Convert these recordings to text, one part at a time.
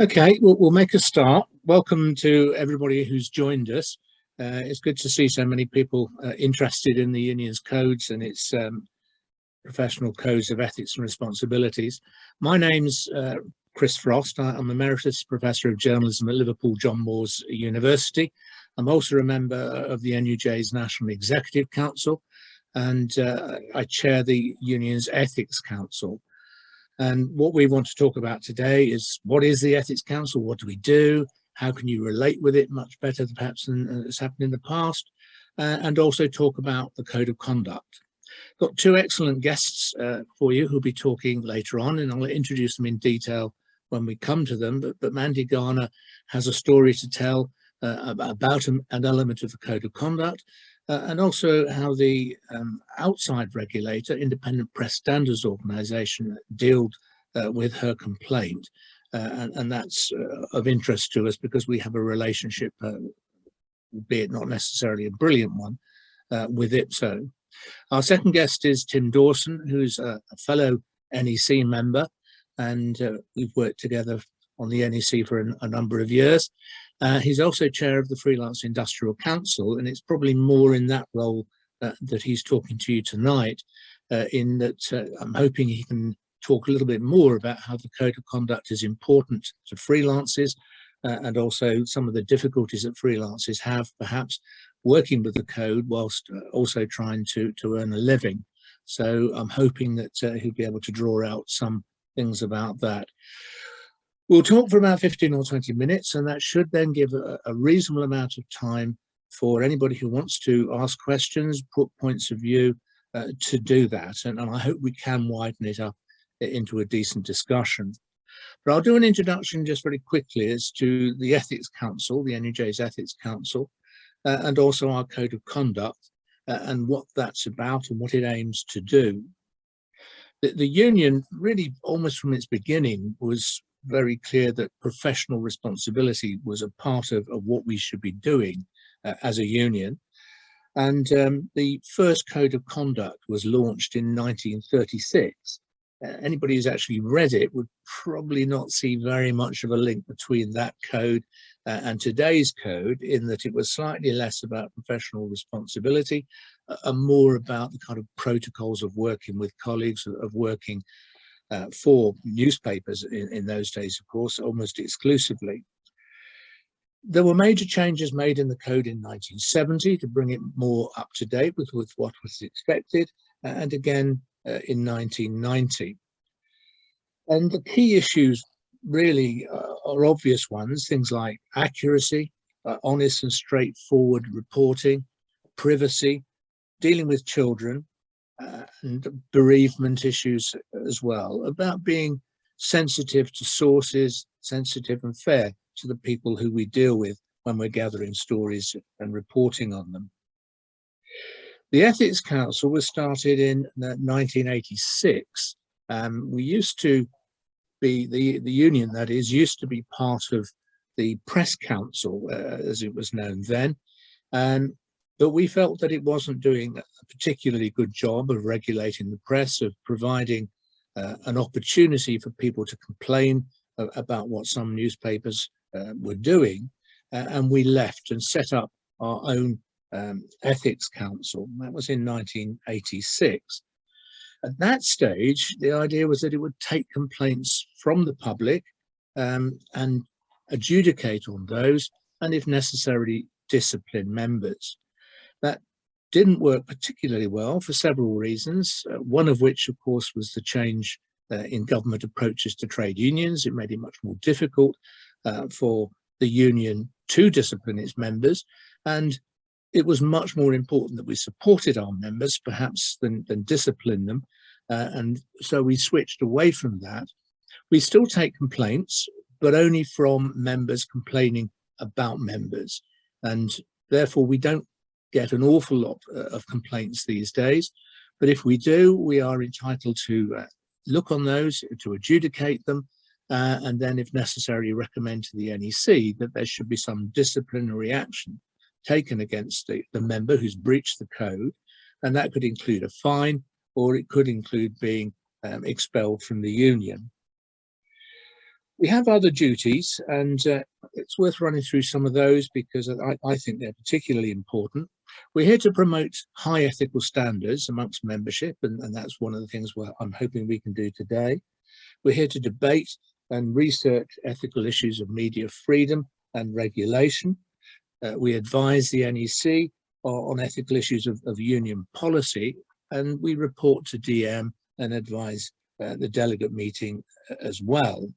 Okay, we'll make a start. Welcome to everybody who's joined us. It's good to see so many people interested in the union's codes and its professional codes of ethics and responsibilities. My name's Chris Frost. I'm Emeritus Professor of Journalism at Liverpool John Moores University. I'm also a member of the NUJ's National Executive Council, and I chair the union's Ethics Council. And what we want to talk about today is, what is the Ethics Council? What do we do? How can you relate with it much better perhaps than has happened in the past? And also talk about the Code of Conduct. Got two excellent guests for you who'll be talking later on, and I'll introduce them in detail when we come to them. But Mandy Garner has a story to tell about an element of the Code of Conduct, and also how the outside regulator, Independent Press Standards Organisation, dealt with her complaint. And that's of interest to us because we have a relationship, albeit not necessarily a brilliant one, with IPSO. Our second guest is Tim Dawson, who's a fellow NEC member, and we've worked together on the NEC for a number of years. He's also chair of the Freelance Industrial Council, and it's probably more in that role that he's talking to you tonight, in that I'm hoping he can talk a little bit more about how the Code of Conduct is important to freelancers, and also some of the difficulties that freelancers have perhaps working with the code whilst also trying to earn a living. So I'm hoping that he'll be able to draw out some things about that. We'll talk for about 15 or 20 minutes, and that should then give a reasonable amount of time for anybody who wants to ask questions, put points of view, to do that. And I hope we can widen it up into a decent discussion. But I'll do an introduction just very quickly as to the Ethics Council, the NUJ's Ethics Council, and also our Code of Conduct, and what that's about and what it aims to do. The union really, almost from its beginning, was very clear that professional responsibility was a part of what we should be doing as a union. And the first Code of Conduct was launched in 1936. Anybody who's actually read it would probably not see very much of a link between that code and today's code, in that it was slightly less about professional responsibility and more about the kind of protocols of working with colleagues, of working for newspapers in those days, of course, almost exclusively. There were major changes made in the code in 1970 to bring it more up to date with what was expected, and again in 1990. And the key issues really are obvious ones, things like accuracy, honest and straightforward reporting, privacy, dealing with children, and bereavement issues as well, about being sensitive to sources, sensitive and fair to the people who we deal with when we're gathering stories and reporting on them. The Ethics Council was started in 1986. We used to be, the union that is, used to be part of the Press Council, as it was known then. But we felt that it wasn't doing a particularly good job of regulating the press, of providing an opportunity for people to complain about what some newspapers were doing, and we left and set up our own Ethics Council. That was in 1986. At that stage, the idea was that it would take complaints from the public and adjudicate on those, and if necessary, discipline members. That didn't work particularly well for several reasons, one of which, of course, was the change in government approaches to trade unions. It made it much more difficult for the union to discipline its members, and it was much more important that we supported our members, perhaps, than discipline them. And so we switched away from that. We still take complaints, but only from members complaining about members. And therefore, we don't get an awful lot of complaints these days. But if we do, we are entitled to look on those, to adjudicate them, and then, if necessary, recommend to the NEC that there should be some disciplinary action taken against the member who's breached the code. And that could include a fine, or it could include being expelled from the union. We have other duties, and it's worth running through some of those because I think they're particularly important. We're here to promote high ethical standards amongst membership, and that's one of the things I'm hoping we can do today. We're here to debate and research ethical issues of media freedom and regulation. We advise the NEC on ethical issues of union policy, and we report to DM and advise the delegate meeting as well.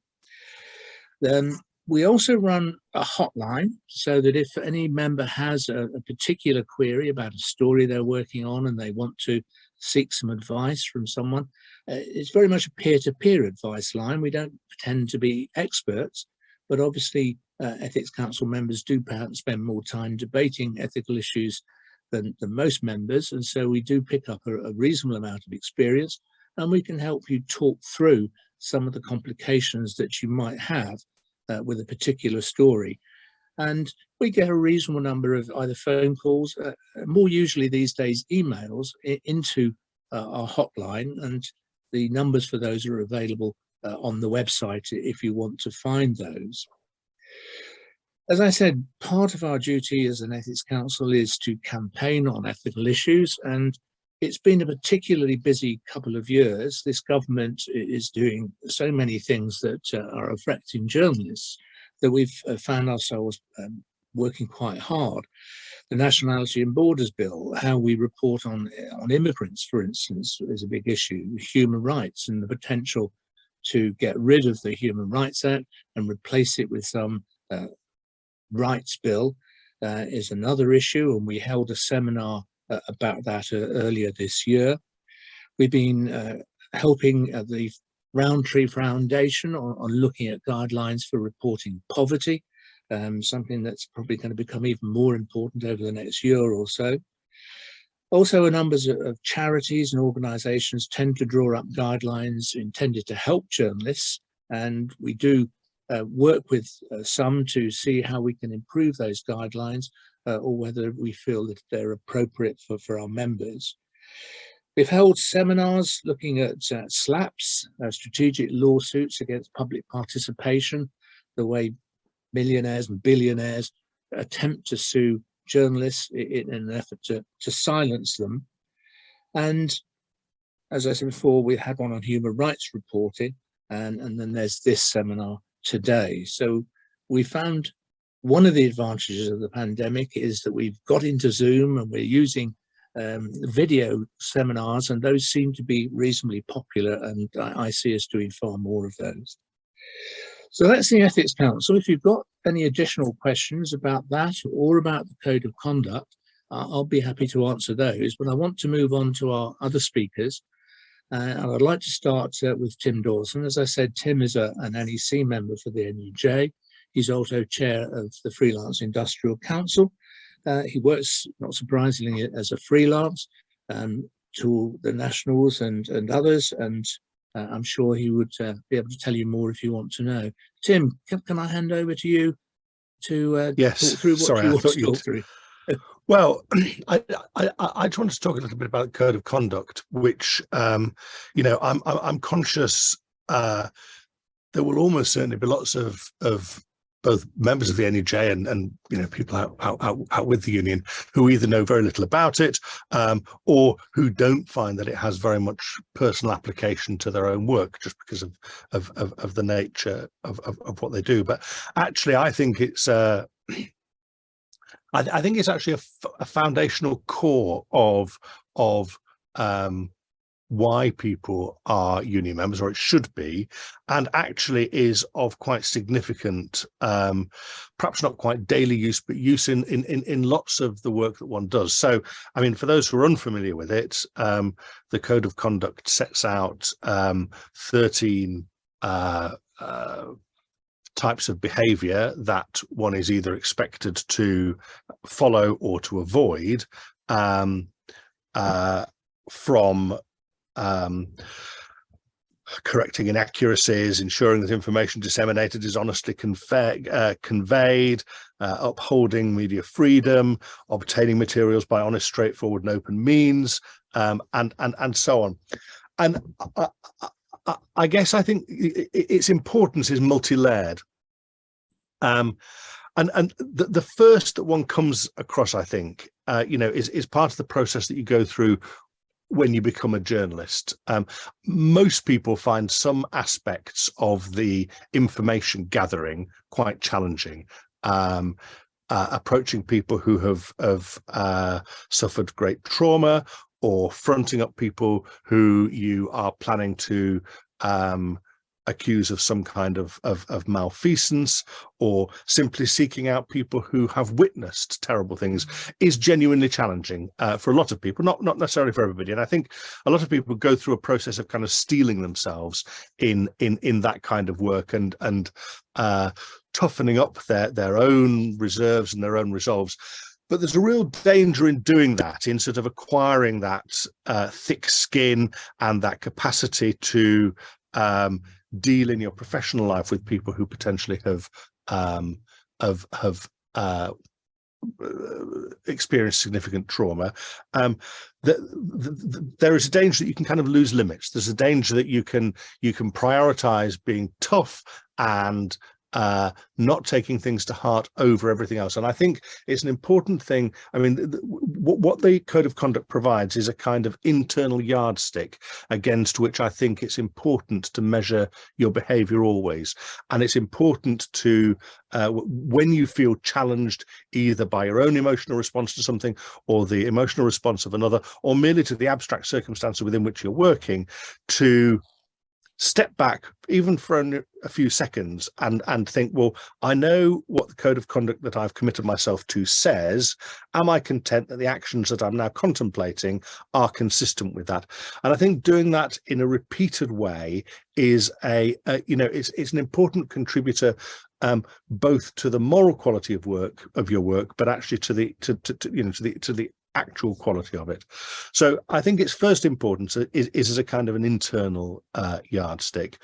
Then we also run a hotline so that if any member has a particular query about a story they're working on and they want to seek some advice from someone, it's very much a peer-to-peer advice line. We don't pretend to be experts, but obviously Ethics Council members do perhaps spend more time debating ethical issues than most members, and so we do pick up a reasonable amount of experience, and we can help you talk through some of the complications that you might have with a particular story. And we get a reasonable number of either phone calls, more usually these days emails, into our hotline, and the numbers for those are available on the website if you want to find those. As I said, part of our duty as an Ethics Council is to campaign on ethical issues, and it's been a particularly busy couple of years. This government is doing so many things that are affecting journalists that we've found ourselves working quite hard. The Nationality and Borders Bill, how we report on immigrants, for instance, is a big issue. Human rights and the potential to get rid of the Human Rights Act and replace it with some rights bill is another issue, and we held a seminar about that earlier this year. We've been helping the Roundtree Foundation on looking at guidelines for reporting poverty, something that's probably going to become even more important over the next year or so. Also, a number of charities and organisations tend to draw up guidelines intended to help journalists, and we do work with some to see how we can improve those guidelines or whether we feel that they're appropriate for our members. We've held seminars looking at SLAPs, strategic lawsuits against public participation, the way millionaires and billionaires attempt to sue journalists in an effort to silence them. And as I said before, we had one on human rights reporting, and then there's this seminar today. So we found one of the advantages of the pandemic is that we've got into Zoom and we're using video seminars, and those seem to be reasonably popular, and I see us doing far more of those. So that's the Ethics Council. If you've got any additional questions about that or about the Code of Conduct, I'll be happy to answer those, but I want to move on to our other speakers. And I'd like to start with Tim Dawson. As I said, Tim is an NEC member for the NUJ. He's also chair of the Freelance Industrial Council. He works, not surprisingly, as a freelance to the nationals and others, and I'm sure he would be able to tell you more if you want to know. Tim, can I hand over to you to yes. talk through what you want to talk through? Well, I just wanted to talk a little bit about the Code of Conduct, which, you know, I'm conscious there will almost certainly be lots of both members of the NUJ and you know, people out with the union who either know very little about it or who don't find that it has very much personal application to their own work just because of the nature of what they do. But actually, I think it's I think it's actually a foundational core of why people are union members, or it should be, and actually is of quite significant, perhaps not quite daily use, but use in lots of the work that one does. So, I mean, for those who are unfamiliar with it, the Code of Conduct sets out 13 types of behavior that one is either expected to follow or to avoid, from correcting inaccuracies, ensuring that information disseminated is honestly conveyed, upholding media freedom, obtaining materials by honest, straightforward and open means, and so on. And I guess I think its importance is multi-layered. And the first that one comes across, I think, is part of the process that you go through when you become a journalist. Most people find some aspects of the information gathering quite challenging. Approaching people who have suffered great trauma, or fronting up people who you are planning to accuse of some kind of malfeasance, or simply seeking out people who have witnessed terrible things, is genuinely challenging for a lot of people, not necessarily for everybody. And I think a lot of people go through a process of kind of steeling themselves in that kind of work, and toughening up their own reserves and their own resolves. But there's a real danger in doing that, in sort of acquiring that thick skin and that capacity to deal in your professional life with people who potentially have experienced significant trauma. There is a danger that you can kind of lose limits. There's a danger that you can prioritize being tough and not taking things to heart over everything else. And I think it's an important thing. I mean, what the Code of Conduct provides is a kind of internal yardstick against which I think it's important to measure your behavior always. And it's important to, when you feel challenged either by your own emotional response to something, or the emotional response of another, or merely to the abstract circumstances within which you're working, to step back even for a few seconds and think, well, I know what the Code of Conduct that I've committed myself to says. Am I content that the actions that I'm now contemplating are consistent with that? And I think doing that in a repeated way is it's an important contributor, both to the moral quality of your work, but actually to the actual quality of it. So I think its first importance is as a kind of an internal yardstick.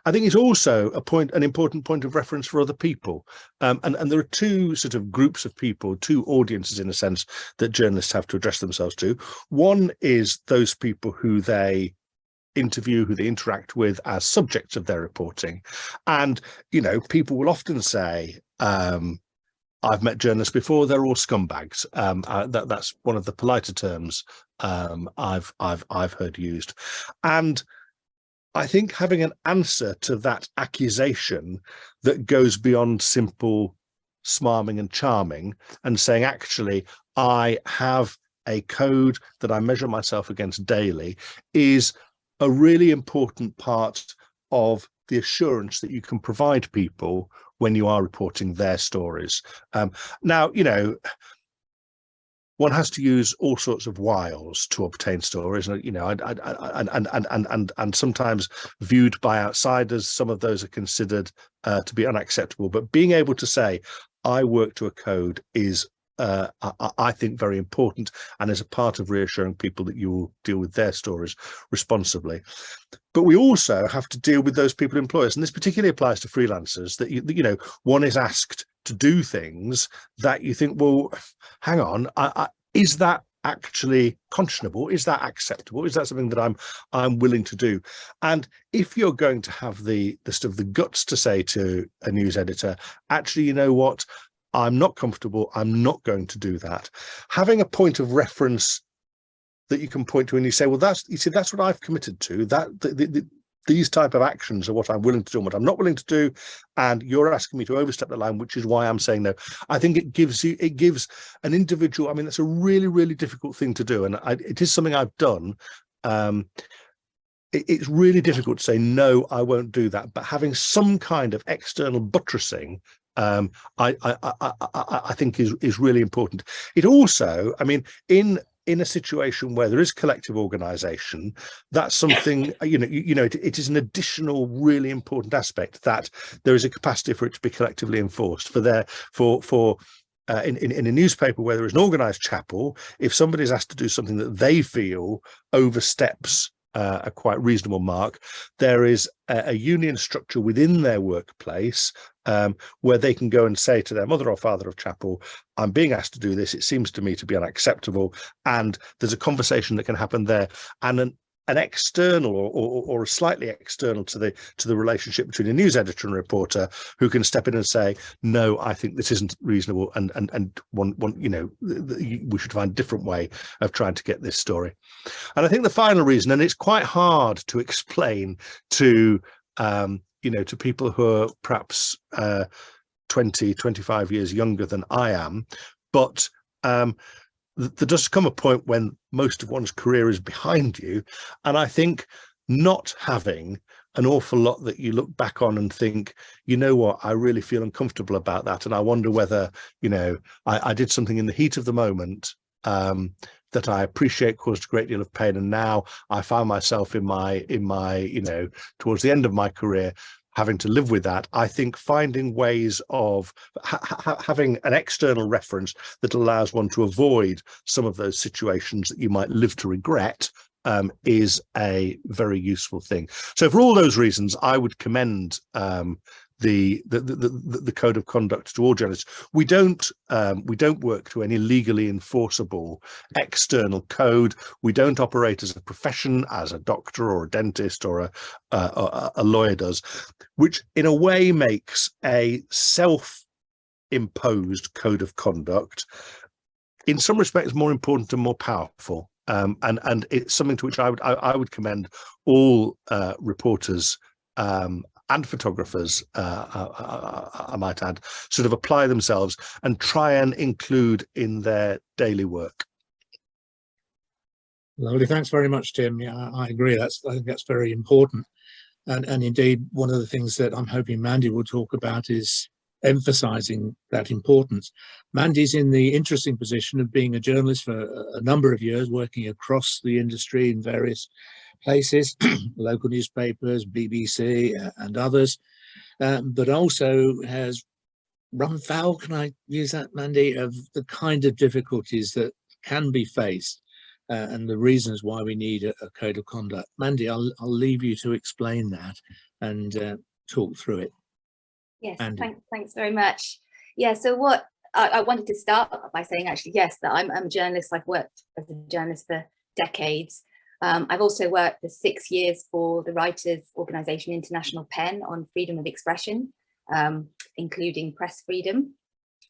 I think it's also an important point of reference for other people. And there are two sort of groups of people, two audiences in a sense, that journalists have to address themselves to. One is those people who they interview, who they interact with as subjects of their reporting. And, people will often say, I've met journalists before, they're all scumbags. That's one of the politer terms I've heard used. And I think having an answer to that accusation that goes beyond simple smarming and charming, and saying, actually, I have a code that I measure myself against daily, is a really important part of the assurance that you can provide people when you are reporting their stories. Now, one has to use all sorts of wiles to obtain stories, and and sometimes viewed by outsiders, some of those are considered to be unacceptable. But being able to say, I work to a code, is I think very important, and is a part of reassuring people that you will deal with their stories responsibly. But we also have to deal with those people employers, and this particularly applies to freelancers, that one is asked to do things that you think, well, hang on, is that actually conscionable? Is that acceptable? Is that something that I'm willing to do? And if you're going to have the guts to say to a news editor, actually, you know what, I'm not comfortable, I'm not going to do that, having a point of reference that you can point to, and you say, well, that's what I've committed to, that these type of actions are what I'm willing to do and what I'm not willing to do, and you're asking me to overstep the line, which is why I'm saying no. I think it gives an individual, I mean, that's a really, really difficult thing to do, and it is something I've done. It's really difficult to say, no, I won't do that, but having some kind of external buttressing, I think is really important. It also, I mean, in a situation where there is collective organisation, that's something, it is an additional really important aspect, that there is a capacity for it to be collectively enforced. In a newspaper where there is an organised chapel, if somebody is asked to do something that they feel oversteps a quite reasonable mark, there is a union structure within their workplace where they can go and say to their mother or father of chapel, I'm being asked to do this, it seems to me to be unacceptable, and there's a conversation that can happen there. And an external or slightly external to the relationship between a news editor and a reporter who can step in and say, no, I think this isn't reasonable, and one we should find a different way of trying to get this story. And I think the final reason, and it's quite hard to explain to to people who are perhaps 20, 25 years younger than I am, but there does come a point when most of one's career is behind you, and I think not having an awful lot that you look back on and think, you know what, I really feel uncomfortable about that, and I wonder whether I did something in the heat of the moment that I appreciate caused a great deal of pain, and now I found myself in my towards the end of my career having to live with that. I think finding ways of having an external reference that allows one to avoid some of those situations that you might live to regret is a very useful thing. So for all those reasons, I would commend the code of conduct to all journalists. We don't work to any legally enforceable external code. We don't operate as a profession, as a doctor or a dentist or a lawyer does, which in a way makes a self-imposed code of conduct in some respects more important and more powerful. And it's something to which I would commend all reporters and photographers, I might add, sort of apply themselves and try and include in their daily work. Lovely, thanks very much, Tim. Yeah, I agree. I think that's very important, and indeed one of the things that I'm hoping Mandy will talk about is emphasising that importance. Mandy's in the interesting position of being a journalist for a number of years, working across the industry in various places, local newspapers, BBC and others, but also has run foul, can I use that, Mandy, of the kind of difficulties that can be faced and the reasons why we need a code of conduct. Mandy, I'll leave you to explain that and talk through it. Yes, thanks very much. Yeah, so what I wanted to start by saying, actually, yes, that I'm a journalist. I've worked as a journalist for decades. I've also worked for 6 years for the writers' organisation International Pen on freedom of expression, including press freedom.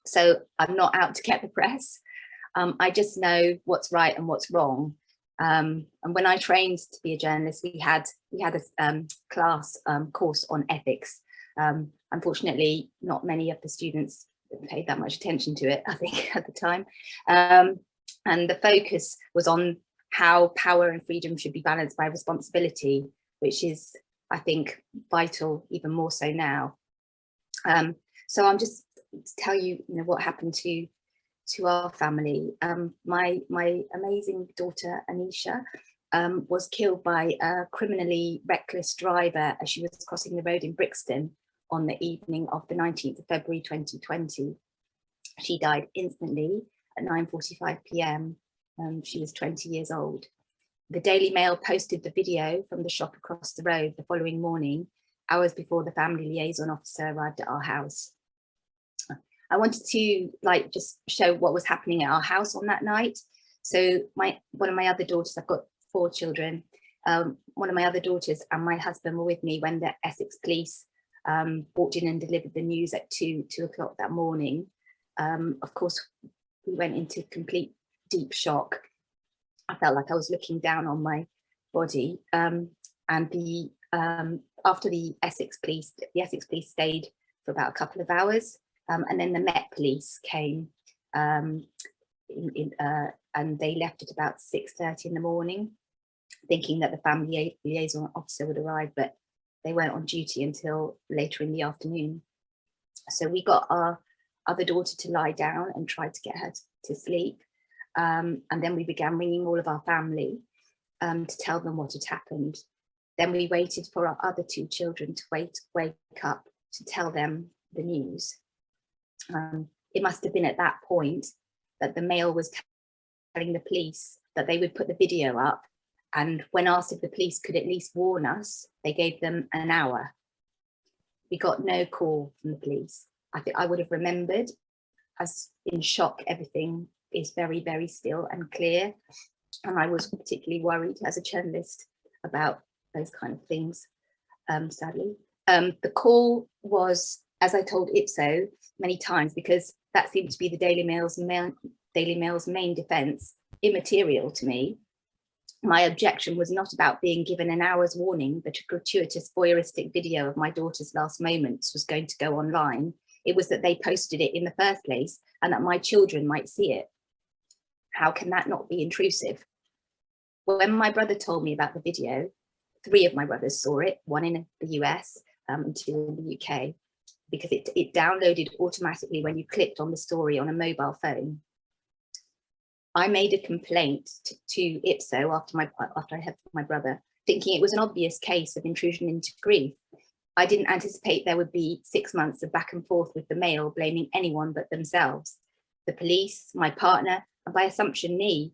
So I'm not out to get the press. I just know what's right and what's wrong. And when I trained to be a journalist, we had a class course on ethics. Unfortunately, not many of the students paid that much attention to it, I think, at the time. And the focus was on how power and freedom should be balanced by responsibility, which is, I think, vital, even more so now. So I'm just to tell you, what happened to our family. My amazing daughter, Anisha, was killed by a criminally reckless driver as she was crossing the road in Brixton on the evening of the 19th of February 2020. She died instantly at 9:45 p.m. She was 20 years old. The Daily Mail posted the video from the shop across the road the following morning, hours before the family liaison officer arrived at our house. I wanted to just show what was happening at our house on that night. So one of my other daughters, I've got 4 children, one of my other daughters and my husband were with me when the Essex police walked in and delivered the news at 2 o'clock that morning. Of course, we went into complete deep shock. I felt like I was looking down on my body. And after the Essex police stayed for about a couple of hours, and then the Met Police came, and they left at about 6:30 in the morning, thinking that the family liaison officer would arrive, but they weren't on duty until later in the afternoon. So we got our other daughter to lie down and tried to get her to sleep. And then we began ringing all of our family to tell them what had happened. Then we waited for our other 2 children to wake up to tell them the news. It must have been at that point that the Mail was telling the police that they would put the video up, and when asked if the police could at least warn us, they gave them an hour. We got no call from the police. I think I would have remembered, as in shock, everything is very, very still and clear. And I was particularly worried as a journalist about those kind of things, sadly. The call was, as I told Ipso many times, because that seemed to be the Daily Mail's main defence, immaterial to me. My objection was not about being given an hour's warning that a gratuitous voyeuristic video of my daughter's last moments was going to go online. It was that they posted it in the first place and that my children might see it. How can that not be intrusive? When my brother told me about the video, 3 of my brothers saw it, 1 in the US and 2 in the UK, because it downloaded automatically when you clicked on the story on a mobile phone. I made a complaint to Ipso after I had my brother, thinking it was an obvious case of intrusion into grief. I didn't anticipate there would be 6 months of back and forth with the Mail, blaming anyone but themselves. The police, my partner, and by assumption me.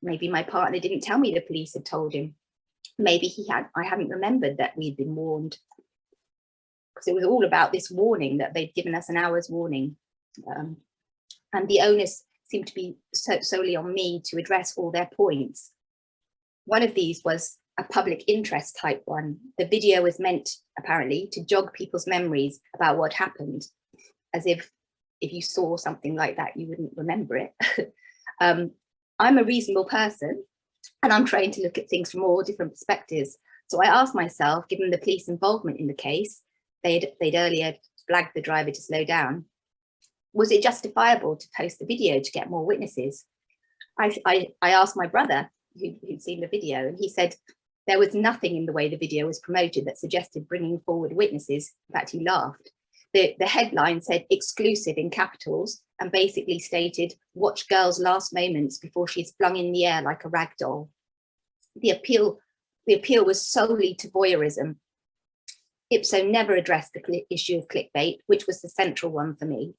Maybe my partner didn't tell me the police had told him. Maybe I hadn't remembered that we'd been warned. Because it was all about this warning, that they'd given us an hour's warning. And the onus seemed to be solely on me to address all their points. One of these was a public interest type one. The video was meant, apparently, to jog people's memories about what happened, as if you saw something like that, you wouldn't remember it. I'm a reasonable person, and I'm trying to look at things from all different perspectives. So I asked myself, given the police involvement in the case, they'd earlier flagged the driver to slow down, was it justifiable to post the video to get more witnesses? I asked my brother, who'd seen the video, and he said there was nothing in the way the video was promoted that suggested bringing forward witnesses. In fact, he laughed. The headline said exclusive in capitals and basically stated, watch girl's last moments before she's flung in the air like a rag doll. The appeal was solely to voyeurism. Ipso never addressed the issue of clickbait, which was the central one for me.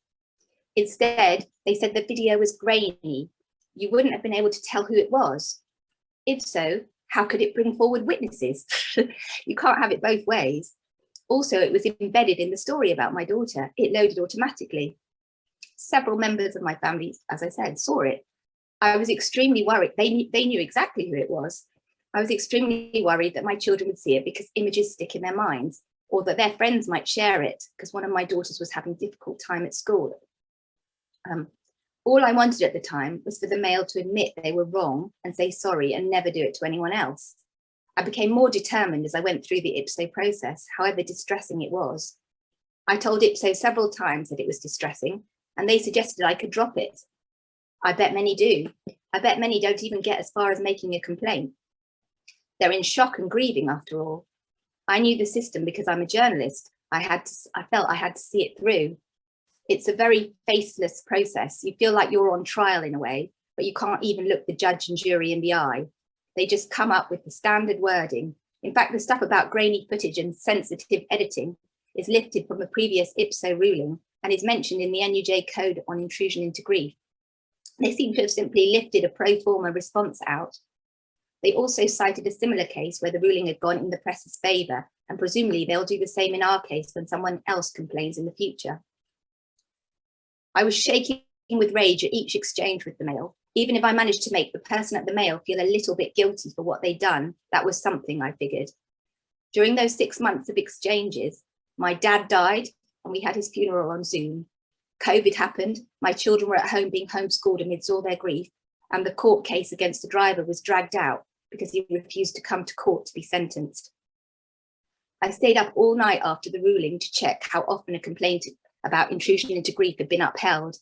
Instead, they said the video was grainy. You wouldn't have been able to tell who it was. If so, how could it bring forward witnesses? You can't have it both ways. Also, it was embedded in the story about my daughter. It loaded automatically. Several members of my family, as I said, saw it. I was extremely worried. They knew exactly who it was. I was extremely worried that my children would see it because images stick in their minds, or that their friends might share it because one of my daughters was having a difficult time at school. All I wanted at the time was for the Mail to admit they were wrong and say sorry and never do it to anyone else. I became more determined as I went through the Ipso process, however distressing it was. I told Ipso several times that it was distressing, and they suggested I could drop it. I bet many do. I bet many don't even get as far as making a complaint. They're in shock and grieving after all. I knew the system because I'm a journalist. I felt I had to see it through. It's a very faceless process. You feel like you're on trial in a way, but you can't even look the judge and jury in the eye. They just come up with the standard wording. In fact, the stuff about grainy footage and sensitive editing is lifted from a previous Ipso ruling and is mentioned in the NUJ code on intrusion into grief. They seem to have simply lifted a pro forma response out. They also cited a similar case where the ruling had gone in the press's favour, and presumably they'll do the same in our case when someone else complains in the future. I was shaking with rage at each exchange with the Mail. Even if I managed to make the person at the Mail feel a little bit guilty for what they'd done, that was something, I figured. During those 6 months of exchanges, my dad died and we had his funeral on Zoom. COVID happened, my children were at home being homeschooled amidst all their grief, and the court case against the driver was dragged out because he refused to come to court to be sentenced. I stayed up all night after the ruling to check how often a complaint about intrusion into grief had been upheld.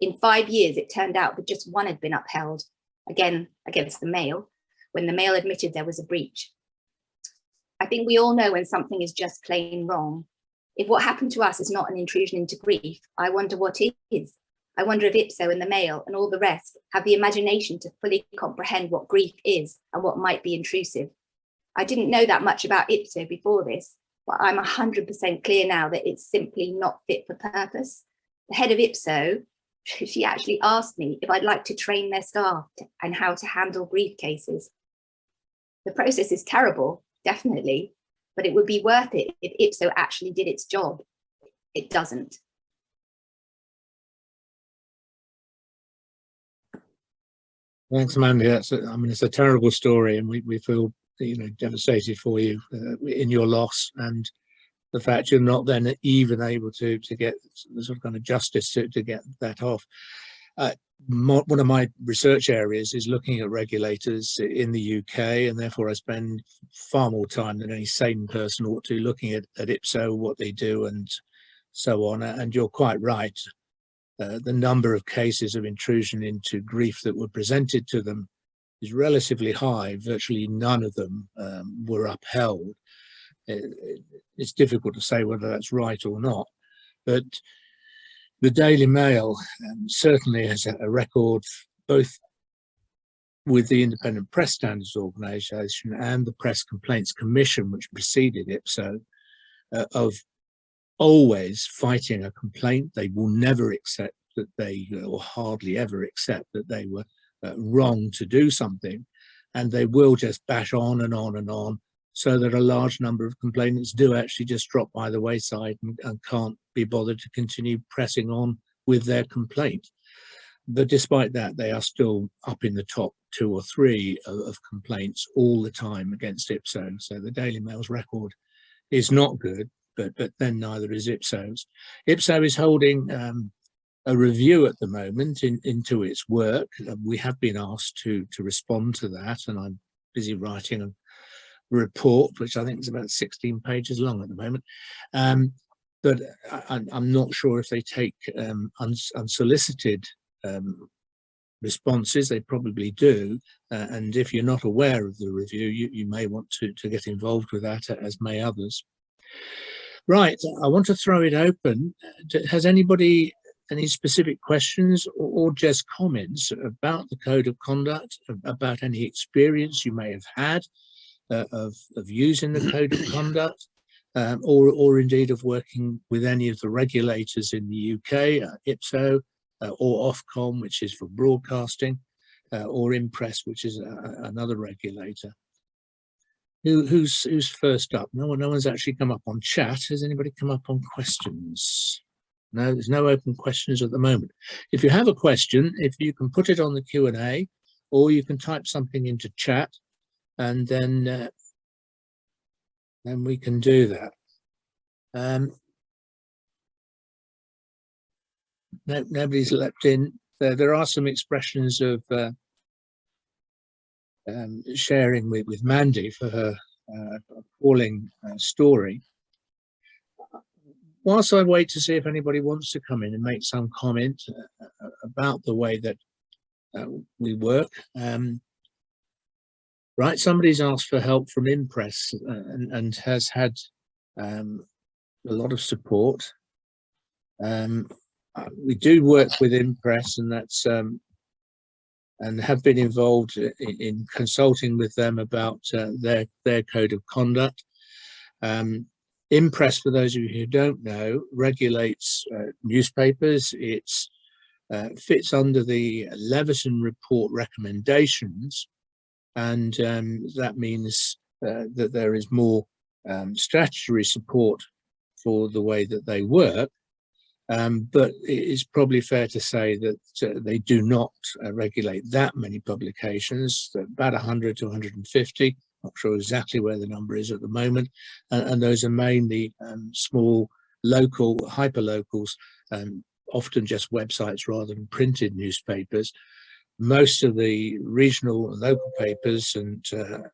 In 5 years, it turned out that just one had been upheld, again against the Mail, when the Mail admitted there was a breach. I think we all know when something is just plain wrong. If what happened to us is not an intrusion into grief, I wonder what is. I wonder if Ipso and the Mail and all the rest have the imagination to fully comprehend what grief is and what might be intrusive. I didn't know that much about Ipso before this, but I'm 100% clear now that it's simply not fit for purpose. The head of Ipso, she actually asked me if I'd like to train their staff and how to handle grief cases. The process is terrible, definitely, but it would be worth it if Ipso actually did its job. It doesn't. Thanks, Mandy. It's a terrible story, and we feel devastated for you in your loss, and the fact you're not then even able to get the sort of kind of justice to get that off. One of my research areas is looking at regulators in the UK, and therefore I spend far more time than any sane person ought to looking at IPSO, what they do and so on. And you're quite right. The number of cases of intrusion into grief that were presented to them is relatively high. Virtually none of them were upheld. It's difficult to say whether that's right or not, but the Daily Mail certainly has a record, both with the Independent Press Standards Organisation and the Press Complaints Commission, which preceded IPSO, of always fighting a complaint. They will never accept that they, or hardly ever accept that they were wrong to do something, and they will just bash on and on and on, so that a large number of complainants do actually just drop by the wayside and can't be bothered to continue pressing on with their complaint. But despite that, they are still up in the top 2 or 3 of complaints all the time against IPSO. So the Daily Mail's record is not good, but then neither is IPSO's. IPSO is holding a review at the moment into its work. We have been asked to respond to that, and I'm busy writing a report, which I think is about 16 pages long at the moment. But I'm not sure if they take unsolicited responses. They probably do. And if you're not aware of the review, you may want to get involved with that, as may others. Right, I want to throw it open. Has anybody any specific questions or just comments about the Code of Conduct, about any experience you may have had of using the Code of Conduct, or indeed of working with any of the regulators in the UK, IPSO, or Ofcom, which is for broadcasting, or Impress, which is another regulator? Who's first up? No one's actually come up on chat. Has anybody come up on questions? No, there's no open questions at the moment. If you have a question, if you can put it on the Q&A, or you can type something into chat, and then we can do that. Nobody's leapt in. There are some expressions of sharing with Mandy for her appalling story. Whilst I wait to see if anybody wants to come in and make some comment about the way that we work, right, somebody's asked for help from Impress and has had a lot of support. We do work with Impress, and that's and have been involved in consulting with them about their code of conduct. Impress, for those of you who don't know, regulates newspapers. It fits under the Leveson report recommendations, and that means that there is more statutory support for the way that they work. But it is probably fair to say that they do not regulate that many publications, about 100 to 150. Not sure exactly where the number is at the moment, and those are mainly small, local, hyperlocals, often just websites rather than printed newspapers. Most of the regional and local papers and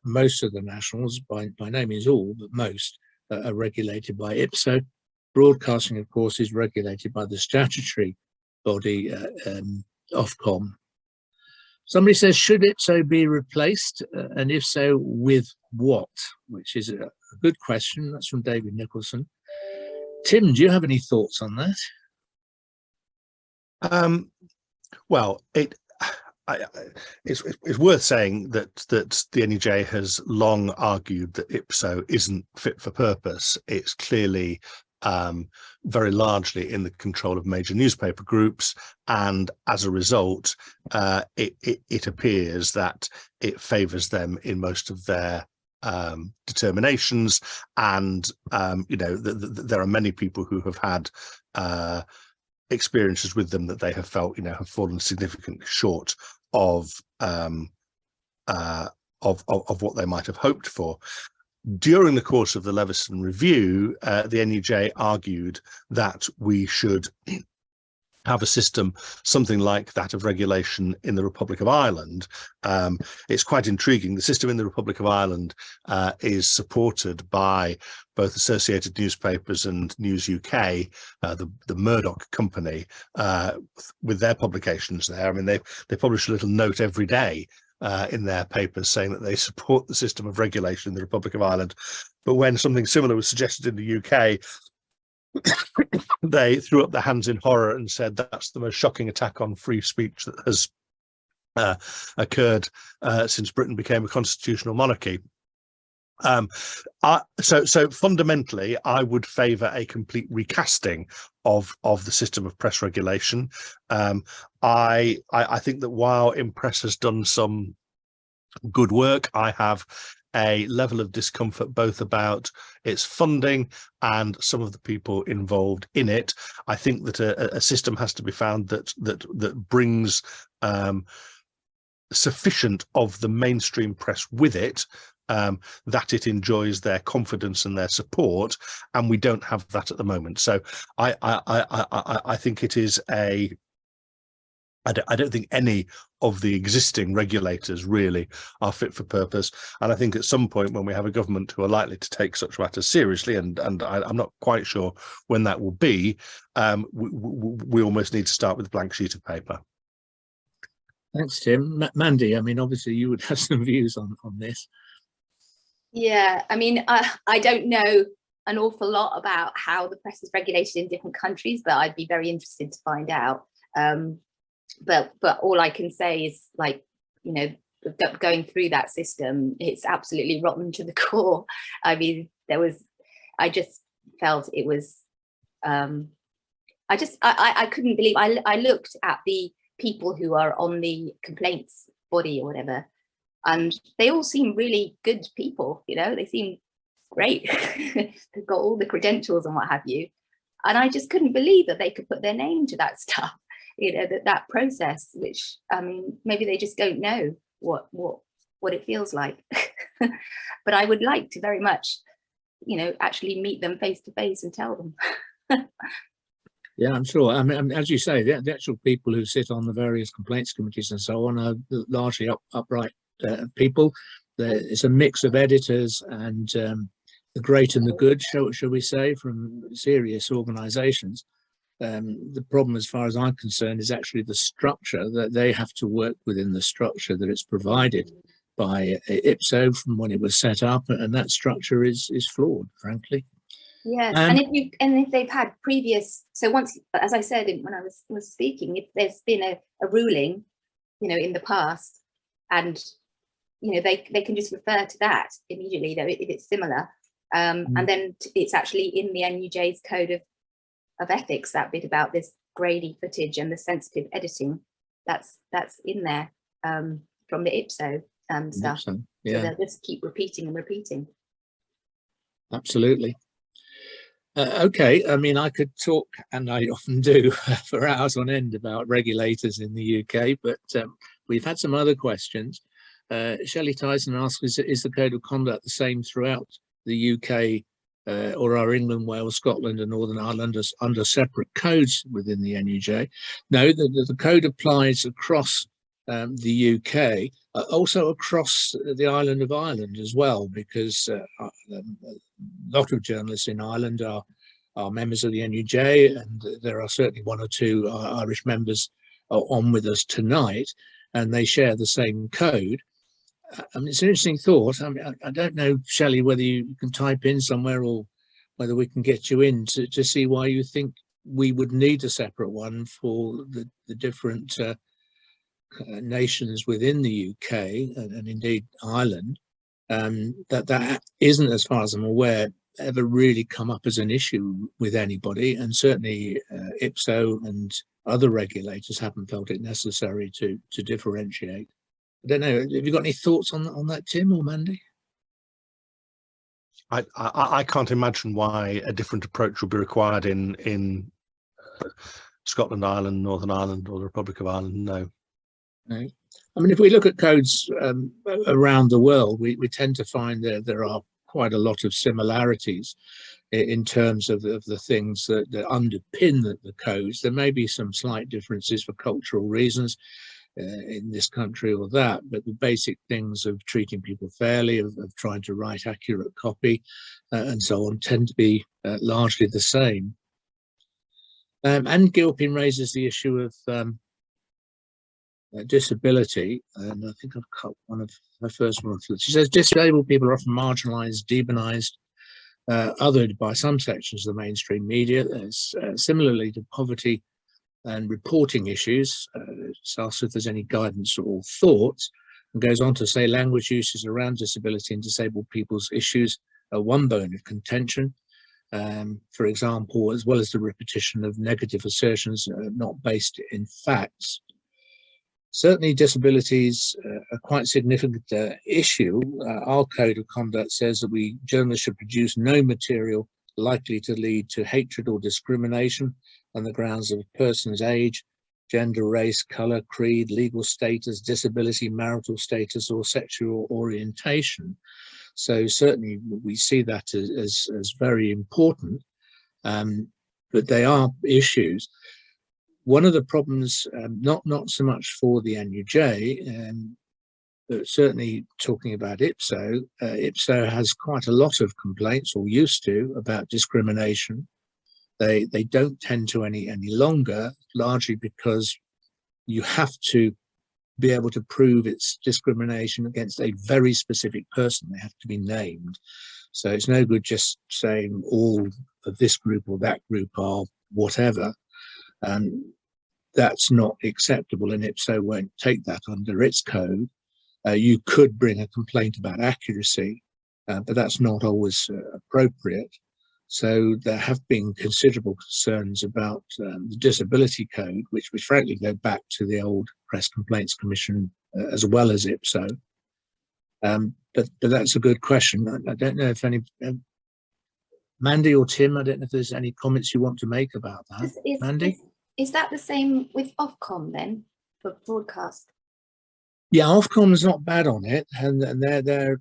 most of the nationals, by no means all, but most, are regulated by IPSO. Broadcasting, of course, is regulated by the statutory body, Ofcom. Somebody says, should IPSO be replaced? And if so, with what? Which is a good question. That's from David Nicholson. Tim, do you have any thoughts on that? Well, it's worth saying that the NUJ has long argued that IPSO isn't fit for purpose. It's clearly very largely in the control of major newspaper groups, and as a result, it appears that it favours them in most of their determinations. And there are many people who have had experiences with them that they have felt have fallen significantly short of of what they might have hoped for. During the course of the Leveson review, the NUJ argued that we should have a system something like that of regulation in the Republic of Ireland. It's quite intriguing. The system in the Republic of Ireland is supported by both Associated Newspapers and News UK, the Murdoch company, with their publications there. I mean, they publish a little note every day in their papers saying that they support the system of regulation in the Republic of Ireland. But when something similar was suggested in the UK, they threw up their hands in horror and said that's the most shocking attack on free speech that has occurred since Britain became a constitutional monarchy. So fundamentally, I would favour a complete recasting of the system of press regulation. I think that while Impress has done some good work, I have a level of discomfort both about its funding and some of the people involved in it. I think that a system has to be found that brings sufficient of the mainstream press with it, that it enjoys their confidence and their support, and we don't have that at the moment. So I think it is I don't think any of the existing regulators really are fit for purpose. And I think at some point when we have a government who are likely to take such matters seriously, and I'm not quite sure when that will be, we almost need to start with a blank sheet of paper. Thanks, Tim. Mandy, I mean, obviously you would have some views on this. Yeah, I mean, I don't know an awful lot about how the press is regulated in different countries, but I'd be very interested to find out. But all I can say is, like, you know, going through that system, it's absolutely rotten to the core. I mean, I just felt it was, I couldn't believe, I looked at the people who are on the complaints body or whatever, and they all seem really good people, you know, they seem great. They've got all the credentials and what have you. And I just couldn't believe that they could put their name to that stuff. You know, that process, which, I mean, maybe they just don't know what it feels like. But I would like to very much, you know, actually meet them face to face and tell them. Yeah, I'm sure. I mean, as you say, the actual people who sit on the various complaints committees and so on are largely upright people. It's a mix of editors and the great and the good, shall we say, from serious organisations. The problem, as far as I'm concerned, is actually the structure, that they have to work within the structure that it's provided by IPSO from when it was set up, and that structure is flawed, frankly. Yes, and if they've had previous, so once, as I said when I was speaking, if there's been a ruling, you know, in the past, and you know, they can just refer to that immediately, though, if it's similar, and then it's actually in the NUJ's code of ethics, that bit about this grainy footage and the sensitive editing, that's in there from the IPSO stuff. So, yeah. So they'll just keep repeating and repeating. Absolutely. Okay, I mean, I could talk, and I often do, for hours on end about regulators in the UK, but we've had some other questions. Shelley Tyson asks, is the code of conduct the same throughout the UK, or are England, Wales, Scotland and Northern Ireland under separate codes within the NUJ? No, the code applies across the UK, also across the island of Ireland as well, because a lot of journalists in Ireland are members of the NUJ, and there are certainly one or two Irish members on with us tonight, and they share the same code. I mean, it's an interesting thought. I mean, I don't know, Shelley, whether you can type in somewhere or whether we can get you in to see why you think we would need a separate one for the different nations within the UK and indeed Ireland. That isn't, as far as I'm aware, ever really come up as an issue with anybody, and certainly IPSO and other regulators haven't felt it necessary to differentiate. I don't know, have you got any thoughts on that, Tim or Mandy? I can't imagine why a different approach would be required in Scotland, Ireland, Northern Ireland or the Republic of Ireland. No. I mean, if we look at codes around the world, we tend to find that there are quite a lot of similarities in terms of the things that underpin the codes. There may be some slight differences for cultural reasons in this country or that, but the basic things of treating people fairly, of trying to write accurate copy, and so on, tend to be largely the same. And Gilpin raises the issue of disability, and I think I've cut one of her first one. She says disabled people are often marginalised, demonised, othered by some sections of the mainstream media. Similarly to poverty and reporting issues, she asks if there's any guidance or thoughts, and goes on to say language uses around disability and disabled people's issues are one bone of contention. For example, as well as the repetition of negative assertions not based in facts. Certainly disabilities are quite a significant issue. Our code of conduct says that journalists should produce no material likely to lead to hatred or discrimination on the grounds of a person's age, gender, race, colour, creed, legal status, disability, marital status, or sexual orientation. So certainly we see that as very important, but they are issues. One of the problems, not so much for the NUJ, but certainly talking about IPSO, IPSO has quite a lot of complaints, or used to, about discrimination. They don't tend to any longer, largely because you have to be able to prove it's discrimination against a very specific person. They have to be named. So it's no good just saying all of this group or that group are whatever. That's not acceptable, and IPSO won't take that under its code. You could bring a complaint about accuracy, but that's not always appropriate. So there have been considerable concerns about the disability code, which frankly go back to the old Press Complaints Commission as well as IPSO. But that's a good question. I don't know if any, Mandy or Tim, I don't know if there's any comments you want to make about that. Mandy? Is that the same with Ofcom then, for broadcast? Yeah, Ofcom is not bad on it, and their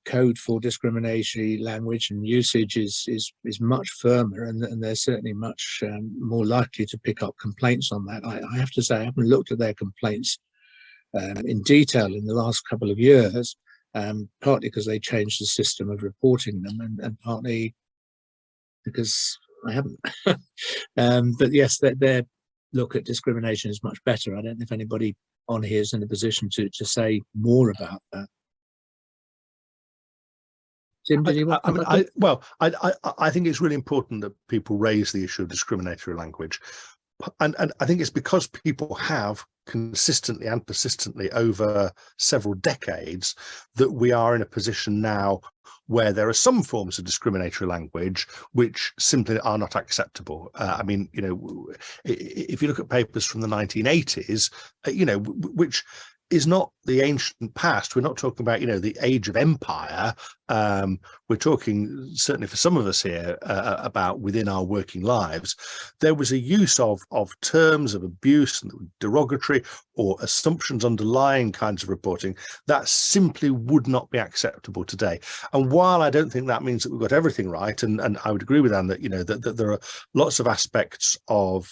code for discriminatory language and usage is much firmer, and they're certainly much more likely to pick up complaints on that. I have to say I haven't looked at their complaints in detail in the last couple of years, partly because they changed the system of reporting them, and partly because I haven't. But yes, their look at discrimination is much better. I don't know if anybody on here is in a position to say more about that. Tim, did you want to I think it's really important that people raise the issue of discriminatory language. And I think it's because people have consistently and persistently over several decades that we are in a position now where there are some forms of discriminatory language which simply are not acceptable. I mean, you know, if you look at papers from the 1980s, you know, which is not the ancient past. We're not talking about, you know, the age of empire. We're talking, certainly for some of us here, about within our working lives. There was a use of terms of abuse and derogatory or assumptions underlying kinds of reporting that simply would not be acceptable today. And while I don't think that means that we've got everything right, and I would agree with Anne that, you know, that there are lots of aspects of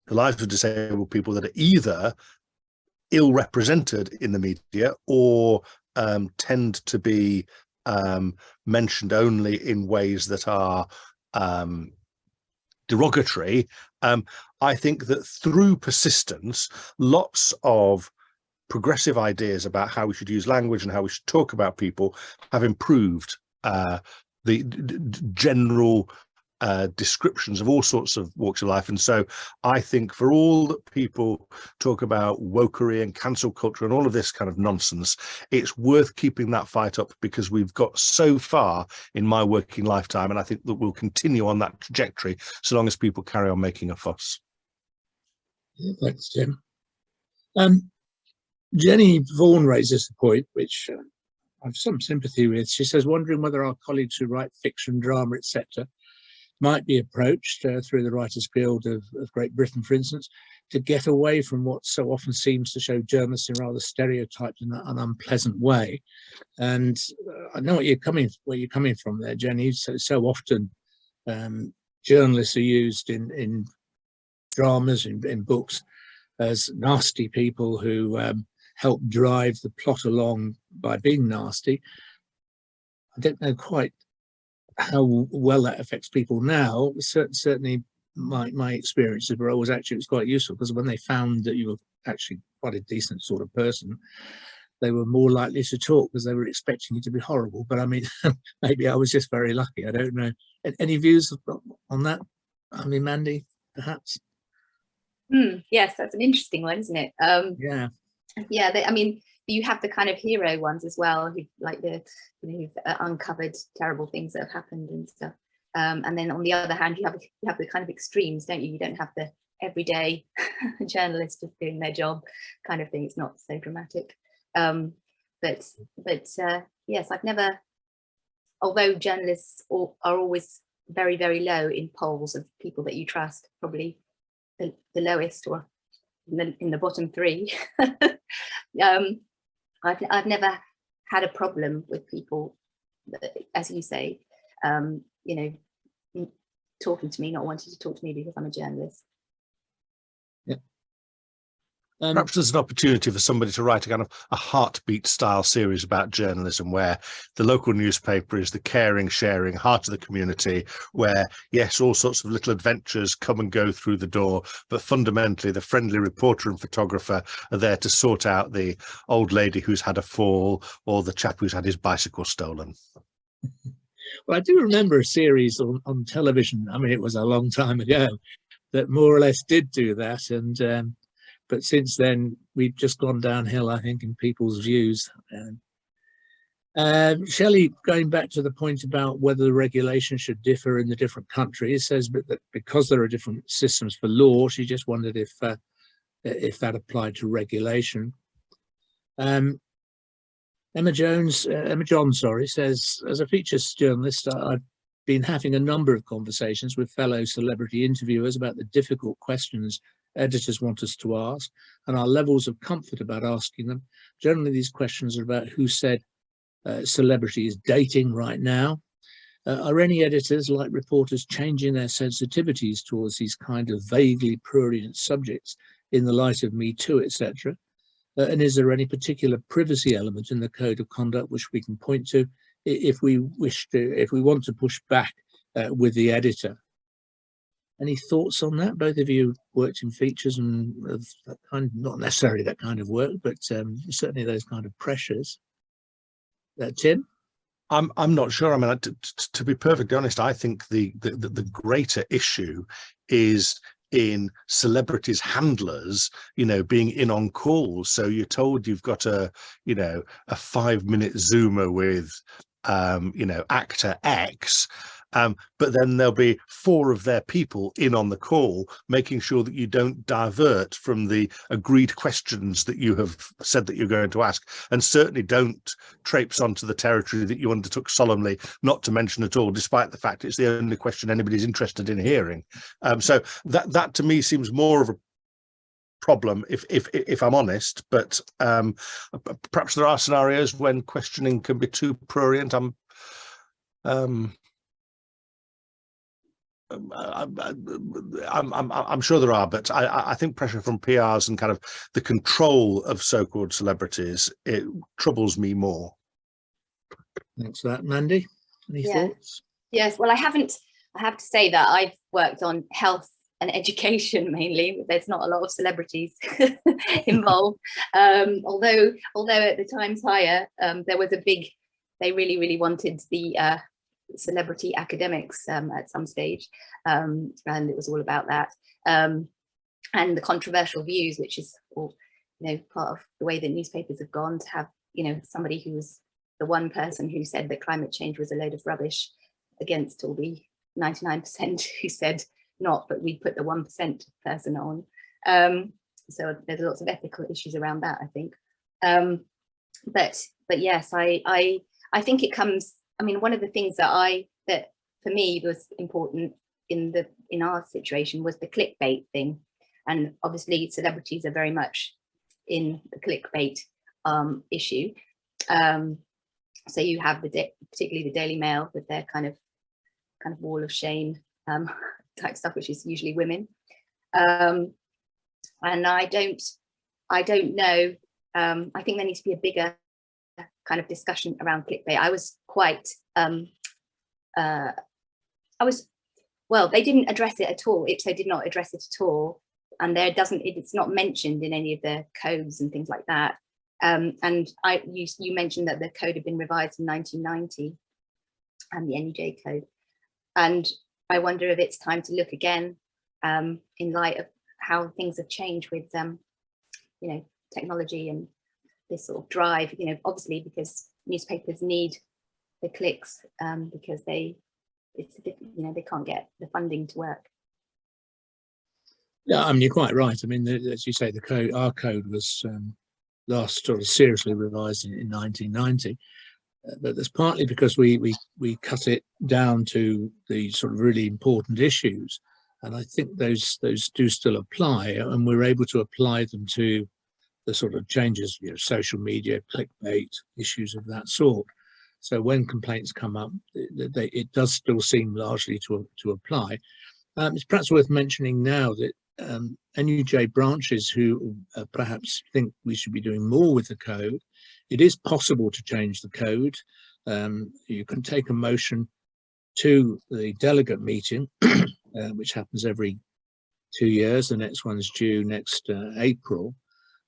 the lives of disabled people that are either ill represented in the media or tend to be mentioned only in ways that are derogatory. I think that through persistence, lots of progressive ideas about how we should use language and how we should talk about people have improved the general descriptions of all sorts of walks of life. And so I think for all that people talk about wokery and cancel culture and all of this kind of nonsense, it's worth keeping that fight up, because we've got so far in my working lifetime, and I think that we'll continue on that trajectory so long as people carry on making a fuss. Thanks, Tim. Jenny Vaughan raises a point which I have some sympathy with. She says, wondering whether our colleagues who write fiction, drama, etc., might be approached through the Writers Guild of Great Britain, for instance, to get away from what so often seems to show journalists in rather stereotyped and an unpleasant way. And I know where you're coming from there, Jenny. So often journalists are used in dramas, in books, as nasty people who help drive the plot along by being nasty. I don't know quite how well that affects people now. Certainly my experiences were always actually, it was quite useful, because when they found that you were actually quite a decent sort of person, they were more likely to talk because they were expecting you to be horrible. But I mean, maybe I was just very lucky. I don't know. Any views on that? I mean, Mandy, perhaps? Yes, that's an interesting one, isn't it? Yeah, I mean, you have the kind of hero ones as well, who like who've uncovered terrible things that have happened and stuff. And then on the other hand, you have the kind of extremes, don't you? You don't have the everyday journalist just doing their job kind of thing. It's not so dramatic. But yes, I've never, although journalists are always very, very low in polls of people that you trust, probably the lowest, or in the bottom three. I've never had a problem with people, as you say, you know, talking to me, not wanting to talk to me because I'm a journalist. Yeah. Perhaps there's an opportunity for somebody to write a kind of a heartbeat style series about journalism, where the local newspaper is the caring, sharing heart of the community, where, yes, all sorts of little adventures come and go through the door, but fundamentally the friendly reporter and photographer are there to sort out the old lady who's had a fall or the chap who's had his bicycle stolen. Well, I do remember a series on television, I mean, it was a long time ago, that more or less did do that. And but since then, we've just gone downhill, I think, in people's views. Shelley, going back to the point about whether the regulation should differ in the different countries, says that because there are different systems for law, she just wondered if that applied to regulation. Emma John, says, as a features journalist, I've been having a number of conversations with fellow celebrity interviewers about the difficult questions editors want us to ask and our levels of comfort about asking them. Generally, these questions are about who said celebrity is dating right now. Are any editors, like reporters, changing their sensitivities towards these kind of vaguely prurient subjects in the light of Me Too, etc.? And is there any particular privacy element in the code of conduct which we can point to if we want to push back with the editor? Any thoughts on that? Both of you worked in features and of that kind, not necessarily that kind of work, but certainly those kind of pressures. Tim? I'm not sure. I mean, to be perfectly honest, I think the greater issue is in celebrities' handlers, you know, being in on calls. So you're told you've got a 5-minute Zoomer with, actor X. But then there'll be 4 of their people in on the call, making sure that you don't divert from the agreed questions that you have said that you're going to ask, and certainly don't traipse onto the territory that you undertook solemnly not to mention at all, despite the fact it's the only question anybody's interested in hearing. So that to me seems more of a problem, if I'm honest. But perhaps there are scenarios when questioning can be too prurient. I'm sure there are, but I think pressure from PRs and kind of the control of so-called celebrities, it troubles me more. Thanks for that, Mandy. Any thoughts? Yes, well, I have to say that I've worked on health and education mainly. There's not a lot of celebrities involved. Although at the Times Higher, there was they really wanted the celebrity academics at some stage, and it was all about that, and the controversial views, which is part of the way that newspapers have gone, to have somebody who was the one person who said that climate change was a load of rubbish against all the 99% who said not, but we put the 1% person on. So there's lots of ethical issues around that, I think. But yes, I think it comes. I mean, one of the things that for me was important in our situation was the clickbait thing. And obviously celebrities are very much in the clickbait issue. So you have particularly the Daily Mail with their kind of wall of shame type stuff, which is usually women. And I don't know. I think there needs to be a bigger kind of discussion around clickbait. I was quite well, they didn't address it at all. IPSO did not address it at all, and it's not mentioned in any of the codes and things like that. And you mentioned that the code had been revised in 1990, and the NUJ code. And I wonder if it's time to look again in light of how things have changed with you know, technology and this sort of drive. You know, obviously because newspapers need the clicks because you know, they can't get the funding to work. Yeah, I mean, you're quite right. I mean, as you say, our code was last sort of seriously revised in 1990, but that's partly because we cut it down to the sort of really important issues, and I think those do still apply, and we're able to apply them to the sort of changes, you know, social media, clickbait, issues of that sort. So when complaints come up, it does still seem largely to apply. It's perhaps worth mentioning now that NUJ branches who perhaps think we should be doing more with the code, it is possible to change the code. You can take a motion to the delegate meeting, which happens every 2 years. The next one's due next April,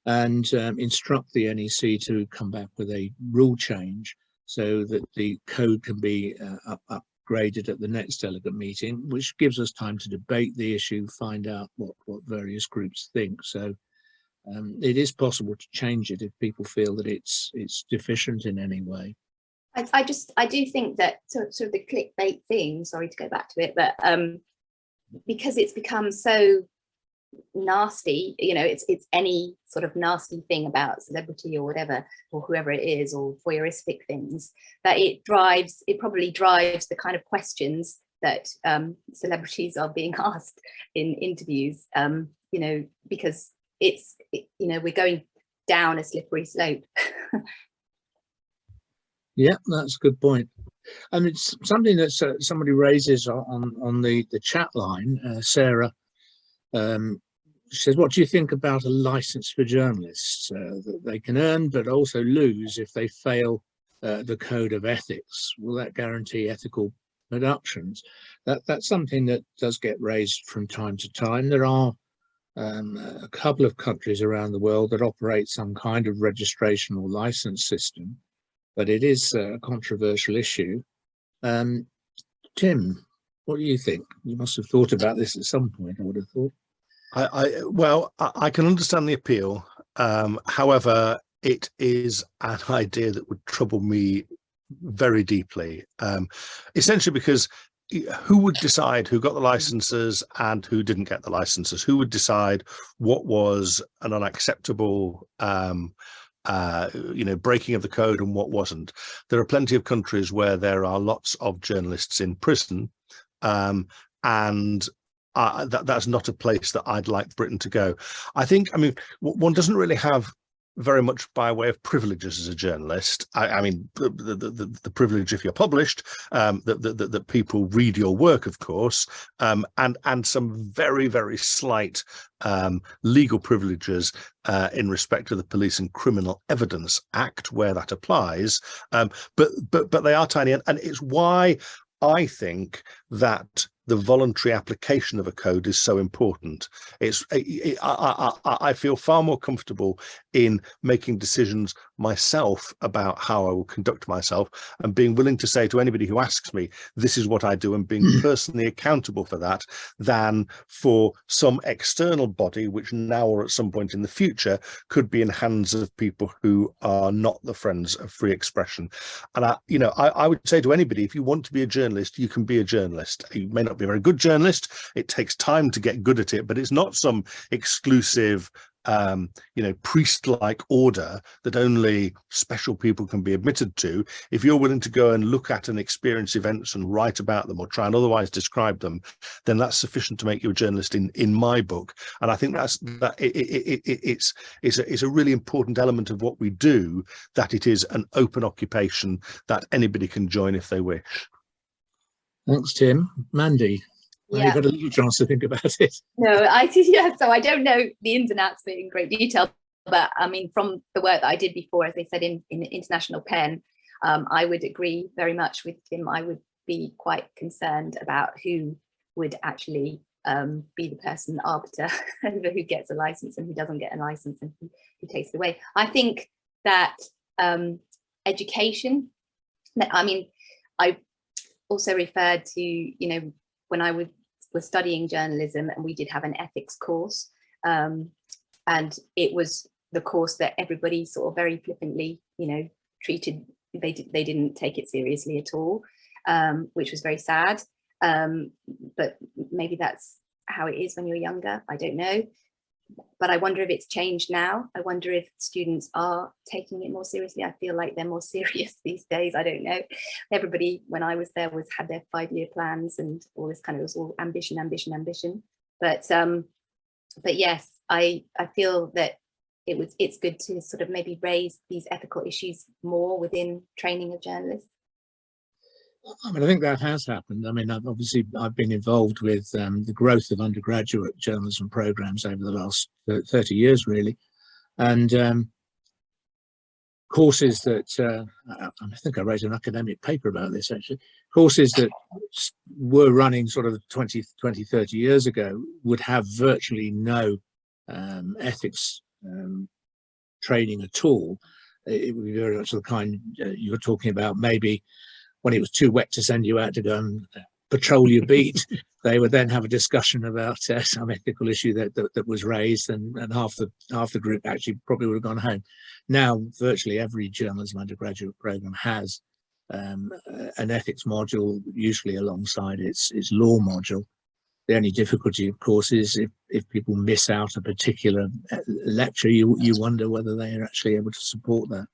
and instruct the NEC to come back with a rule change so that the code can be upgraded at the next delegate meeting, which gives us time to debate the issue, find out what various groups think. So it is possible to change it if people feel that it's deficient in any way. I do think that sort of the clickbait thing, sorry to go back to it, but because it's become so nasty, you know, it's any sort of nasty thing about celebrity or whatever, or whoever it is, or voyeuristic things, that it probably drives the kind of questions that celebrities are being asked in interviews, you know, because you know, we're going down a slippery slope. Yeah, that's a good point. And it's something that somebody raises on the chat line. Sarah says, what do you think about a license for journalists that they can earn but also lose if they fail the code of ethics? Will that guarantee ethical productions? That's something that does get raised from time to time. There are a couple of countries around the world that operate some kind of registration or license system, but it is a controversial issue. Tim, what do you think? You must have thought about this at some point, I would have thought. Well, I can understand the appeal. However, it is an idea that would trouble me very deeply, essentially because who would decide who got the licenses and who didn't get the licenses? Who would decide what was an unacceptable you know, breaking of the code and what wasn't? There are plenty of countries where there are lots of journalists in prison, and that's not a place that I'd like Britain to go. I mean, one doesn't really have very much by way of privileges as a journalist. I mean, the privilege if you're published, that people read your work, of course, and some very, very slight legal privileges in respect to the Police and Criminal Evidence Act, where that applies. But they are tiny, and it's why I think that the voluntary application of a code is so important. I feel far more comfortable in making decisions myself about how I will conduct myself and being willing to say to anybody who asks me, this is what I do, and being personally accountable for that, than for some external body, which now or at some point in the future could be in hands of people who are not the friends of free expression. And I would say to anybody, if you want to be a journalist, you can be a journalist. You may not be a very good journalist. It takes time to get good at it, but it's not some exclusive priest-like order that only special people can be admitted to. If you're willing to go and look at and experience events and write about them or try and otherwise describe them, then that's sufficient to make you a journalist in my book. And I think it's a really important element of what we do, that it is an open occupation that anybody can join if they wish. Thanks, Tim. Mandy, Yeah. you've got a little chance to think about it. No, so I don't know the ins and outs of it in great detail, but I mean, from the work that I did before, as I said, in International Pen, I would agree very much with Tim. I would be quite concerned about who would actually be the person arbiter over who gets a license and who doesn't get a license and who takes it away. I think that education, I mean, I also referred to, when I was studying journalism, and we did have an ethics course, and it was the course that everybody sort of very flippantly, treated. They didn't take it seriously at all, which was very sad. But maybe that's how it is when you're younger. I don't know. But I wonder if it's changed now. I wonder if students are taking it more seriously. I feel like they're more serious these days. I don't know. Everybody, when I was there, had their 5-year plans and all this kind of, it was all ambition. But yes, I feel that it's good to sort of maybe raise these ethical issues more within training of journalists. I mean, I think that has happened. I mean, obviously, I've been involved with the growth of undergraduate journalism programs over the last 30 years, really. And courses that, I think I wrote an academic paper about this, actually, courses that were running sort of 20, 30 years ago would have virtually no ethics training at all. It would be very much the kind you were talking about, maybe when it was too wet to send you out to go and patrol your beat, they would then have a discussion about some ethical issue that was raised, and half the group actually probably would have gone home. Now, virtually every journalism undergraduate program has an ethics module, usually alongside its law module. The only difficulty, of course, is if people miss out a particular lecture, you wonder whether they are actually able to support that.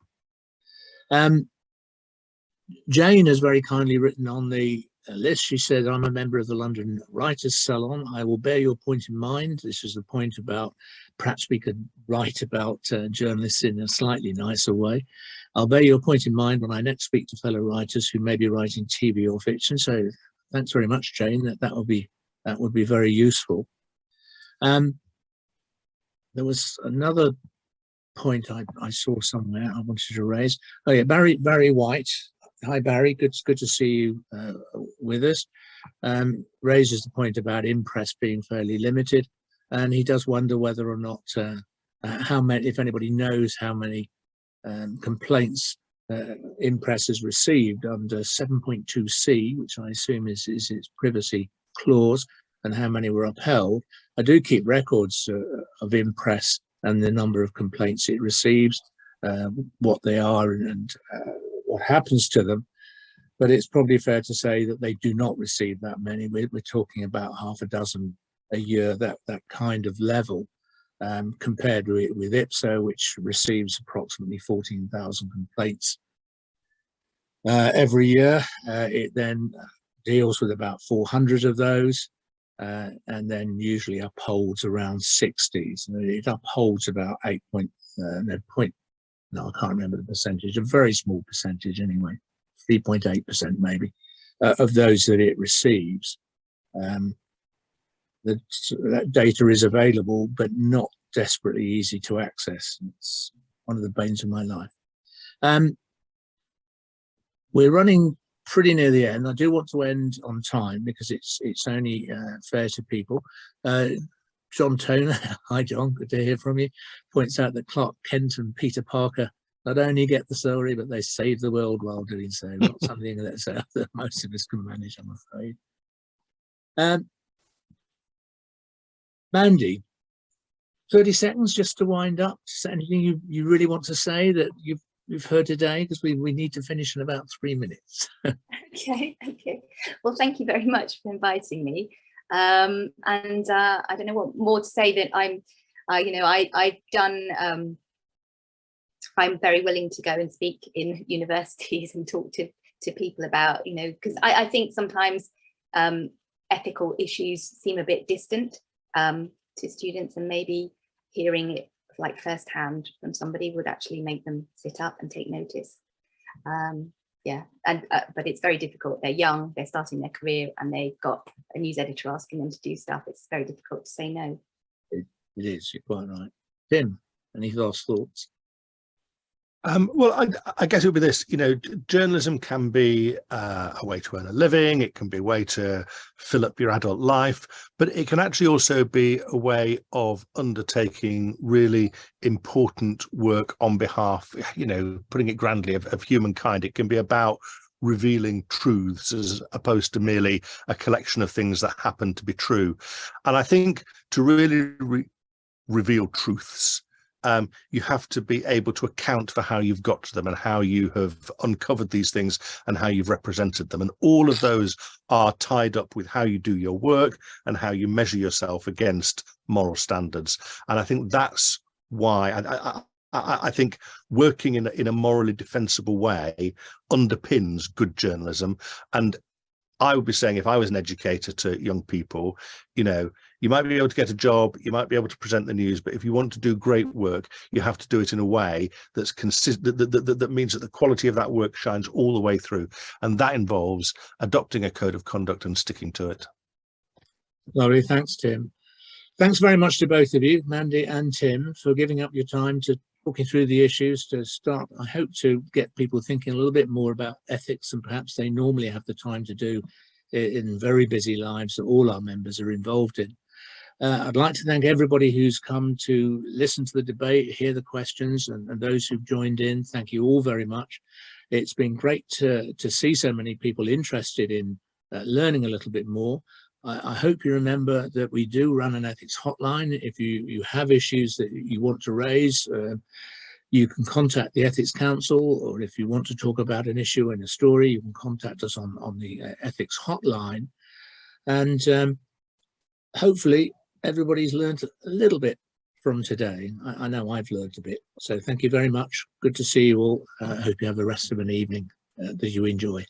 Jane has very kindly written on the list. She said, I'm a member of the London Writers' Salon. I will bear your point in mind. This is the point about perhaps we could write about journalists in a slightly nicer way. I'll bear your point in mind when I next speak to fellow writers who may be writing TV or fiction. So thanks very much, Jane. That would be very useful. There was another point I saw somewhere I wanted to raise. Oh yeah, Barry White. Hi Barry, good to see you with us. Raises the point about impress being fairly limited, and he does wonder whether or not how many, if anybody knows how many complaints impress has received under 7.2c, which I assume is its privacy clause, and how many were upheld. I do keep records of impress and the number of complaints it receives, what they are, and what happens to them, but it's probably fair to say that they do not receive that many. We're talking about half a dozen a year, that kind of level, compared with Ipso, which receives approximately 14,000 complaints every year. It then deals with about 400 of those, and then usually upholds around 60. So it upholds about I can't remember the percentage, a very small percentage anyway, 3.8% maybe, of those that it receives. That data is available, but not desperately easy to access. It's one of the banes of my life. We're running pretty near the end. I do want to end on time because it's only fair to people. John Toner, hi John, good to hear from you, points out that Clark Kent and Peter Parker not only get the salary, but they save the world while doing so. Not something that most of us can manage, I'm afraid. Mandy, 30 seconds just to wind up. Is there anything you really want to say that you've heard today? Because we need to finish in about 3 minutes. Okay. Well, thank you very much for inviting me. I don't know what more to say. That You know, I've done, I'm very willing to go and speak in universities and talk to people about, you know, because I think sometimes ethical issues seem a bit distant to students, and maybe hearing it like firsthand from somebody would actually make them sit up and take notice. Yeah, and but it's very difficult. They're young, they're starting their career, and they've got a news editor asking them to do stuff. It's very difficult to say no. It is, you're quite right. Tim, any last thoughts? Well, I guess it would be this, you know, journalism can be a way to earn a living, it can be a way to fill up your adult life, but it can actually also be a way of undertaking really important work on behalf, you know, putting it grandly, of humankind. It can be about revealing truths as opposed to merely a collection of things that happen to be true. And I think to really reveal truths, you have to be able to account for how you've got to them and how you have uncovered these things and how you've represented them. And all of those are tied up with how you do your work and how you measure yourself against moral standards. And I think that's why I think working in a morally defensible way underpins good journalism. And I would be saying, if I was an educator to young people, you know, you might be able to get a job, you might be able to present the news, but if you want to do great work, you have to do it in a way that's consistent, that means that the quality of that work shines all the way through. And that involves adopting a code of conduct and sticking to it. Lovely, thanks, Tim. Thanks very much to both of you, Mandy and Tim, for giving up your time to talking through the issues to start. I hope to get people thinking a little bit more about ethics, and perhaps they normally have the time to do in very busy lives that all our members are involved in. I'd like to thank everybody who's come to listen to the debate, hear the questions, and those who've joined in. Thank you all very much. It's been great to see so many people interested in learning a little bit more. I hope you remember that we do run an ethics hotline. If you have issues that you want to raise, you can contact the Ethics Council, or if you want to talk about an issue in a story, you can contact us on the ethics hotline. And hopefully everybody's learned a little bit from today. I know I've learned a bit. So thank you very much. Good to see you all. I hope you have the rest of an evening that you enjoy.